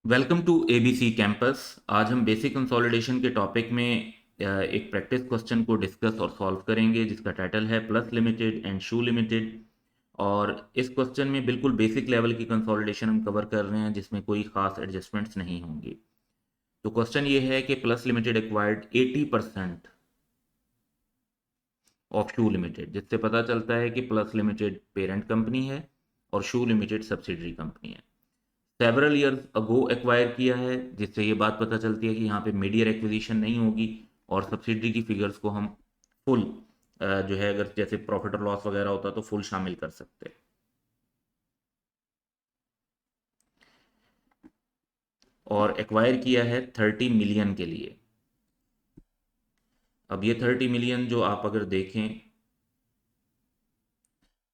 Welcome to ABC campus. आज हम basic consolidation के टॉपिक में एक प्रैक्टिस क्वेश्चन को डिस्कस और सॉल्व करेंगे जिसका टाइटल है plus limited and shoe limited. और इस क्वेश्चन में बिल्कुल बेसिक लेवल की कंसोलिडेशन हम कवर कर रहे हैं जिसमें कोई खास एडजस्टमेंट्स नहीं होंगी। तो क्वेश्चन ये है कि plus limited acquired 80% of shoe limited, जिससे पता चलता है कि प्लस लिमिटेड पेरेंट कंपनी है और शू लिमिटेड सब्सिडरी कंपनी है। सेवरल ईयर्स अगो एक्वायर किया है, जिससे ये बात पता चलती है कि यहाँ पे मिड ईयर एक्विजिशन नहीं होगी और सब्सिडरी की फिगर्स को हम फुल जो है, अगर जैसे प्रॉफिट और लॉस वगैरह होता तो फुल शामिल कर सकते हैं। और एक्वायर किया है 30 मिलियन के लिए। अब ये 30 मिलियन जो आप अगर देखें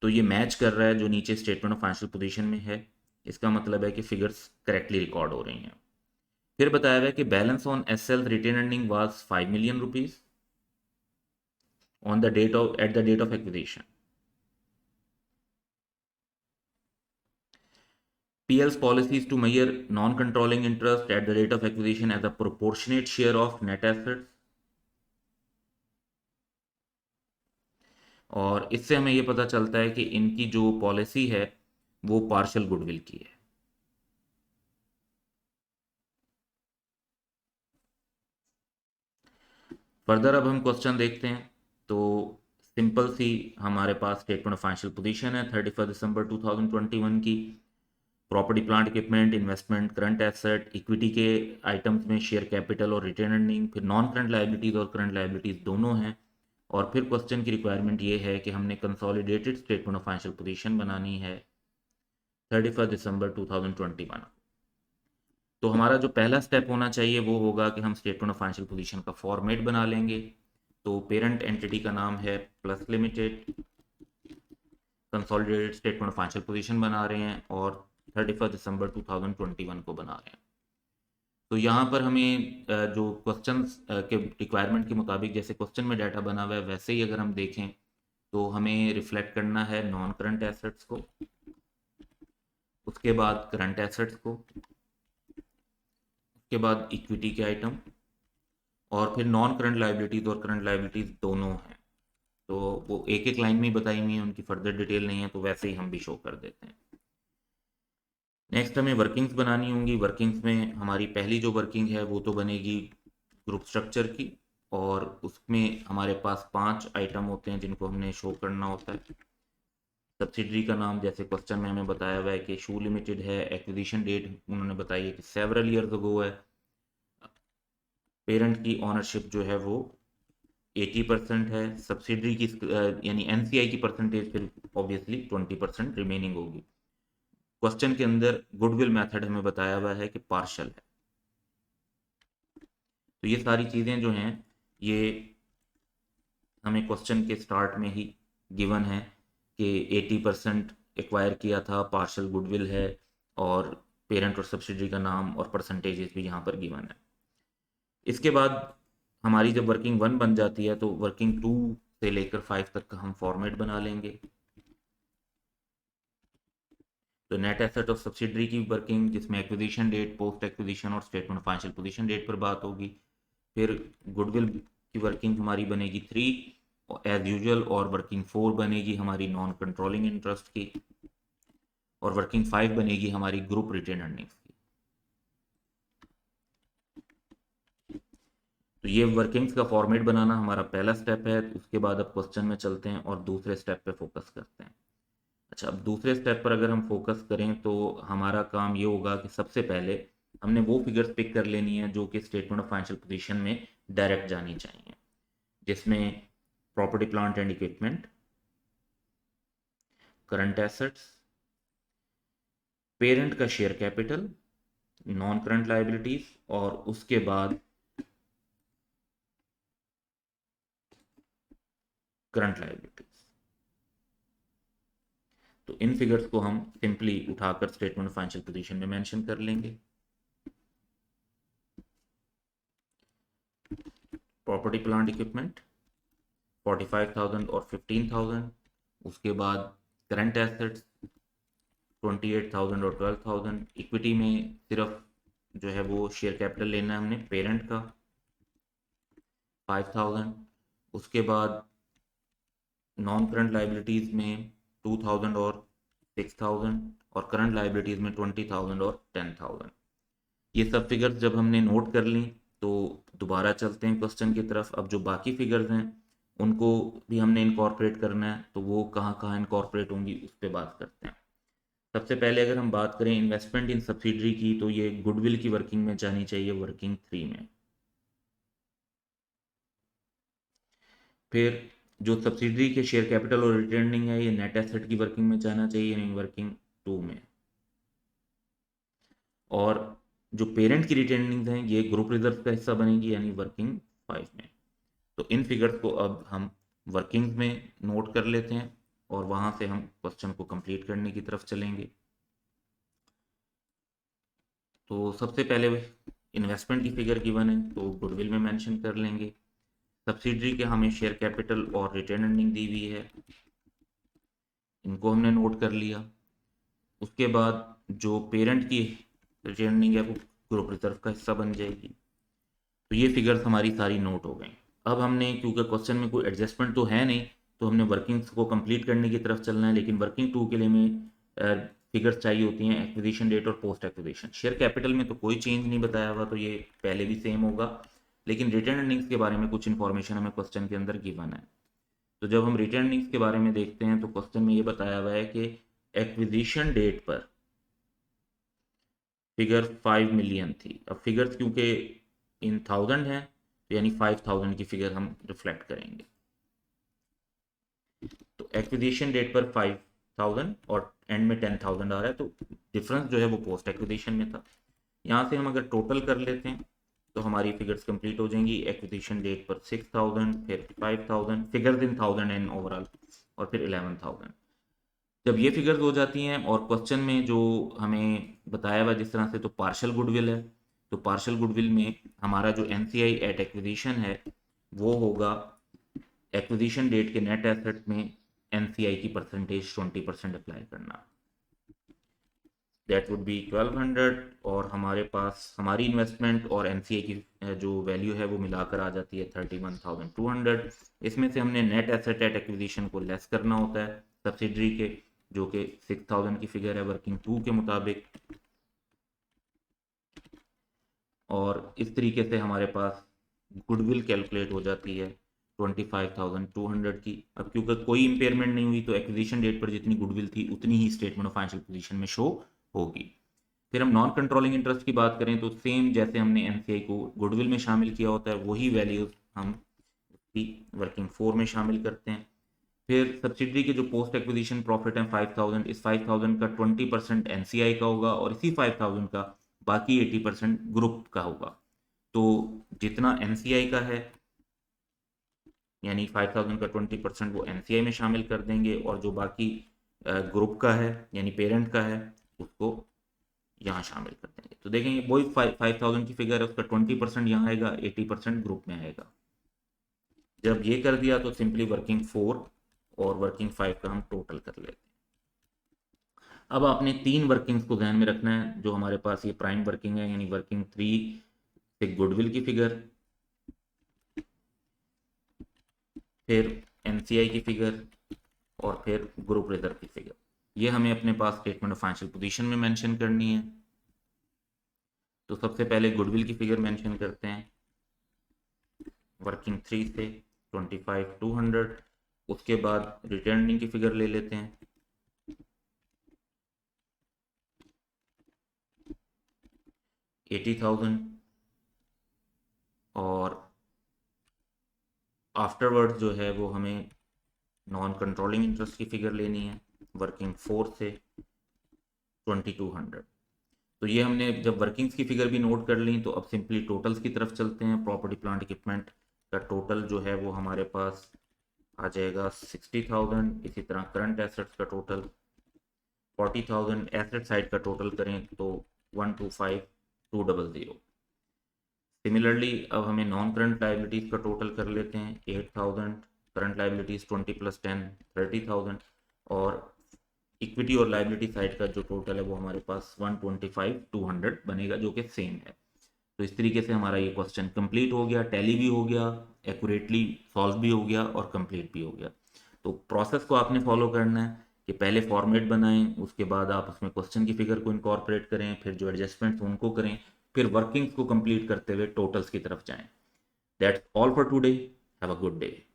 तो ये मैच कर रहा है जो नीचे स्टेटमेंट ऑफ फाइनेंशियल पोजीशन में है। इसका मतलब है कि फिगर्स करेक्टली रिकॉर्ड हो रही हैं। फिर बताया हुआ है कि balance on S L retain earning was 5 million rupees on the date of at the date of acquisition. PL's policy is to measure non-controlling interest at the date of acquisition as a proportionate share of net assets. और इससे हमें ये पता चलता है कि इनकी जो पॉलिसी है वो पार्शियल गुडविल की है। फर्दर अब हम क्वेश्चन देखते हैं। तो सिंपल सी हमारे पास स्टेटमेंट ऑफ फाइनेंशियल पोजीशन है 31 दिसंबर 2021 की। Property plant equipment, investment, current asset, equity के आइटम्स में शेयर कैपिटल और रिटेन अर्निंग, फिर नॉन करंट लाइबिलिटीज और करंट लाइबिलिटीज दोनों हैं। और फिर क्वेश्चन की रिक्वायरमेंट ये है कि हमने consolidated statement of financial position बनानी है 31 दिसंबर 2021। तो हमारा जो पहला स्टेप होना चाहिए वो होगा कि हम स्टेटमेंट ऑफ फाइनेंशियल पोजीशन का फॉर्मेट बना लेंगे। तो पेरेंट एंटिटी का नाम है plus limited, consolidated statement of financial position बना रहे हैं और 31 दिसंबर 2021 को बना रहे हैं। तो यहाँ पर हमें जो क्वेश्चन के रिक्वायरमेंट के मुताबिक जैसे क्वेश्चन में डाटा बना हुआ है वैसे ही अगर हम देखें तो हमें रिफ्लेक्ट करना है नॉन करंट एसेट्स को, उसके बाद करंट एसेट्स को, उसके बाद इक्विटी के आइटम, और फिर नॉन करंट लाइबिलिटीज और करंट लाइबिलिटीज दोनों हैं। तो वो एक एक लाइन में ही बताई हुई है, उनकी फर्दर डिटेल नहीं है, तो वैसे ही हम भी शो कर देते हैं। नेक्स्ट हमें वर्किंग्स बनानी होंगी। वर्किंग्स में हमारी पहली जो वर्किंग है वो तो बनेगी ग्रुप स्ट्रक्चर की, और उसमें हमारे पास 5 आइटम होते हैं जिनको हमने शो करना होता है। सब्सिडरी का नाम जैसे क्वेश्चन में हमें बताया हुआ है कि शू लिमिटेड है, एक्विजिशन डेट उन्होंने बताई है कि सेवरल ईयर्स अगो है। पेरेंट की ऑनरशिप जो है वो 80% है। सब्सिडरी की यानी एनसीआई की परसेंटेज फिर ऑब्वियसली 20% रिमेनिंग होगी। क्वेश्चन के अंदर गुडविल मेथड हमें बताया हुआ है कि पार्शल है। तो ये सारी चीज़ें जो हैं ये हमें क्वेश्चन के स्टार्ट में ही गिवन है कि 80% एक्वायर किया था, पार्शल गुडविल है, और पेरेंट और सब्सिडरी का नाम और परसेंटेजेस भी यहाँ पर गिवन है। इसके बाद हमारी जब वर्किंग 1 बन जाती है तो वर्किंग 2 से लेकर 5 तक का हम फॉर्मेट बना लेंगे। तो नेट एसेट ऑफ सब्सिडरी की वर्किंग जिसमें एक्विजिशन डेट, पोस्ट एक्विजिशन और statement of financial position date पर बात होगी। फिर गुडविल की वर्किंग हमारी बनेगी 3 एज यूजुअल, और वर्किंग 4 बनेगी हमारी नॉन कंट्रोलिंग इंटरेस्ट की, और वर्किंग 5 बनेगी हमारी ग्रुप रिटेन अर्निंग्स की। तो ये वर्किंग्स का फॉर्मेट बनाना हमारा पहला स्टेप है। उसके बाद अब क्वेश्चन में चलते हैं और दूसरे स्टेप पे फोकस करते हैं। अच्छा, अब दूसरे स्टेप पर अगर हम फोकस करें तो हमारा काम ये होगा कि सबसे पहले हमने वो फिगर्स पिक कर लेनी है जो कि स्टेटमेंट ऑफ फाइनेंशियल पोजीशन में डायरेक्ट जानी चाहिए, जिसमें property plant and equipment, current assets, parent का share capital, non current liabilities, और उसके बाद करंट लाइबिलिटीज। तो इन फिगर्स को हम सिंपली उठाकर स्टेटमेंट ऑफ फाइनेंशियल पोजीशन में मेंशन कर लेंगे। प्रॉपर्टी प्लांट इक्विपमेंट 45,000 और 15,000, उसके बाद करंट एसेट्स 28,000 और 12,000, इक्विटी में सिर्फ जो है वो शेयर कैपिटल लेना है हमने पेरेंट का 5000। उसके बाद नॉन करंट लाइबिलिटीज़ में 2000 और 6000, और करंट लाइबिलिटीज़ में 20000 और 10000। ये सब फिगर्स जब हमने नोट कर ली तो दोबारा चलते हैं क्वेश्चन की तरफ। अब जो बाकी फिगर्स हैं उनको भी हमने इनकॉर्पोरेट करना है, तो वो कहाँ कहाँ इनकॉर्पोरेट होंगी उस पर बात करते हैं। सबसे पहले अगर हम बात करें इन्वेस्टमेंट इन सब्सिडरी की, तो ये गुडविल की वर्किंग में जानी चाहिए, वर्किंग 3 में। फिर जो सब्सिडरी के शेयर कैपिटल और रिटर्निंग है, ये नेट एसेट की वर्किंग में जाना चाहिए, यानी वर्किंग 2 में। और जो पेरेंट की रिटर्निंग हैं ये ग्रुप रिजर्व का हिस्सा बनेगी, यानी वर्किंग 5 में। तो इन फिगर्स को अब हम वर्किंग में नोट कर लेते हैं और वहां से हम क्वेश्चन को कंप्लीट करने की तरफ चलेंगे। तो सबसे पहले इन्वेस्टमेंट की फिगर गिवन है तो गुडविल में मेंशन कर लेंगे। सब्सिडरी के हमें शेयर कैपिटल और रिटर्न अर्निंग दी हुई है, इनको हमने नोट कर लिया। उसके बाद जो पेरेंट की रिटर्न अर्निंग है वो ग्रुप रिजर्व का हिस्सा बन जाएगी। तो ये फिगर्स हमारी सारी नोट हो गई। अब हमने, क्योंकि क्वेश्चन में कोई एडजस्टमेंट तो है नहीं, तो हमने वर्किंग्स को कंप्लीट करने की तरफ चलना है। लेकिन वर्किंग 2 के लिए हमें फिगर्स चाहिए होती हैं एक्विजिशन डेट और पोस्ट एक्विजिशन। शेयर कैपिटल में तो कोई चेंज नहीं बताया हुआ, तो ये पहले भी सेम होगा। लेकिन रिटर्न अर्निंग्स के बारे में कुछ इन्फॉर्मेशन हमें क्वेश्चन के अंदर गिवन है। तो जब हम रिटर्न अर्निंग्स के बारे में देखते हैं तो क्वेश्चन में ये बताया हुआ है कि एक्विजिशन डेट पर फिगर 5 मिलियन थी। अब फिगर्स क्योंकि इन 1000 है, तो यानी 5000 की फिगर हम रिफ्लेक्ट करेंगे। तो एक्विजिशन डेट पर 5000 और एंड में 10000 आ रहा है, तो डिफरेंस जो है वो पोस्ट एक्विजिशन में था। यहाँ से हम अगर टोटल कर लेते हैं तो हमारी फिगर्स कंप्लीट हो जाएंगी। एक्विजिशन डेट पर 6000, फिर 5000, फिगर्स इन 1000 एंड ओवरऑल, और फिर 11000। जब ये फिगर्स हो जाती हैं और क्वेश्चन में जो हमें बताया हुआ जिस तरह से, तो पार्शियल गुडविल है। तो पार्शियल गुडविल में हमारा जो एनसीआई एट एक्विजिशन है वो होगा एक्विजिशन डेट के नेट एसेट में एनसीआई की परसेंटेज 20% अप्लाई करना, दैट वुड बी 1200। और हमारे पास हमारी इन्वेस्टमेंट और एनसीआई की जो वैल्यू है वो मिलाकर आ जाती है 31,200। इसमें से हमने नेट एसेट एट एक्विजिशन को लेस करना होता है सब्सिडरी के, जो कि 6000 की फिगर है वर्किंग 2 के मुताबिक। और इस तरीके से हमारे पास गुडविल कैलकुलेट हो जाती है 25,200 की। अब क्योंकि कोई इंपेयरमेंट नहीं हुई तो एक्विजिशन डेट पर जितनी गुडविल थी उतनी ही स्टेटमेंट ऑफ फाइनेंशियल पोजीशन में शो होगी। फिर हम नॉन कंट्रोलिंग इंटरेस्ट की बात करें तो सेम जैसे हमने एनसीआई को गुडविल में शामिल किया होता है वही वैल्यूज हम वर्किंग 4 में शामिल करते हैं। फिर सब्सिडरी के जो पोस्ट एक्विजिशन प्रॉफिट है 5000, इस 5000 का 20% एनसीआई का होगा और इसी 5000 का बाकी 80% ग्रुप का होगा। तो जितना एनसीआई का है यानी 5000 का 20% वो एनसीआई में शामिल कर देंगे, और जो बाकी ग्रुप का है यानी पेरेंट का है उसको यहाँ शामिल कर देंगे। तो देखेंगे वही 5000 की फिगर है, उसका 20% यहाँ आएगा, 80% ग्रुप में आएगा। जब ये कर दिया तो सिंपली वर्किंग 4 और वर्किंग 5 का हम टोटल कर लेते हैं। अब आपने 3 वर्किंग्स को ध्यान में रखना है जो हमारे पास ये प्राइम वर्किंग है, यानी वर्किंग 3 से गुडविल की फिगर, फिर एनसीआई की फिगर, और फिर ग्रुप रिजर्व की फिगर। ये हमें अपने पास स्टेटमेंट ऑफ फाइनेंशियल पोजीशन में मेंशन करनी है। तो सबसे पहले गुडविल की फिगर मेंशन करते हैं वर्किंग 3 से 25,200। उसके बाद रिटर्निंग की फिगर ले लेते हैं 80,000, और आफ्टरवर्ड जो है वो हमें नॉन कंट्रोलिंग इंटरेस्ट की फिगर लेनी है वर्किंग 4 से 2200। तो ये हमने जब वर्किंग्स की फिगर भी नोट कर ली तो अब सिंपली टोटल्स की तरफ चलते हैं। प्रॉपर्टी प्लांट इक्विपमेंट का टोटल जो है वो हमारे पास आ जाएगा 60,000। इसी तरह करंट एसेट्स का टोटल 40,000। एसेट साइड का टोटल करें तो 125,200। सिमिलरली अब हमें नॉन करंट लाइबिलिटीज़ का टोटल कर लेते हैं 8,000। करंट लाइबिलिटीज़ 20 + 10 30,000, और इक्विटी और लाइबिलिटी साइड का जो टोटल है वो हमारे पास 125 200 बनेगा, जो कि सेम है। तो इस तरीके से हमारा ये क्वेश्चन कंप्लीट हो गया, टैली भी हो गया, एक्यूरेटली सॉल्व भी हो गया और कंप्लीट भी हो गया। तो प्रोसेस को आपने फॉलो करना है कि पहले फॉर्मेट बनाएं, उसके बाद आप उसमें क्वेश्चन की फिगर को इनकॉर्पोरेट करें, फिर जो एडजस्टमेंट्स उनको करें, फिर वर्किंग्स को कंप्लीट करते हुए टोटल्स की तरफ जाएं। That's all for today. Have a good day.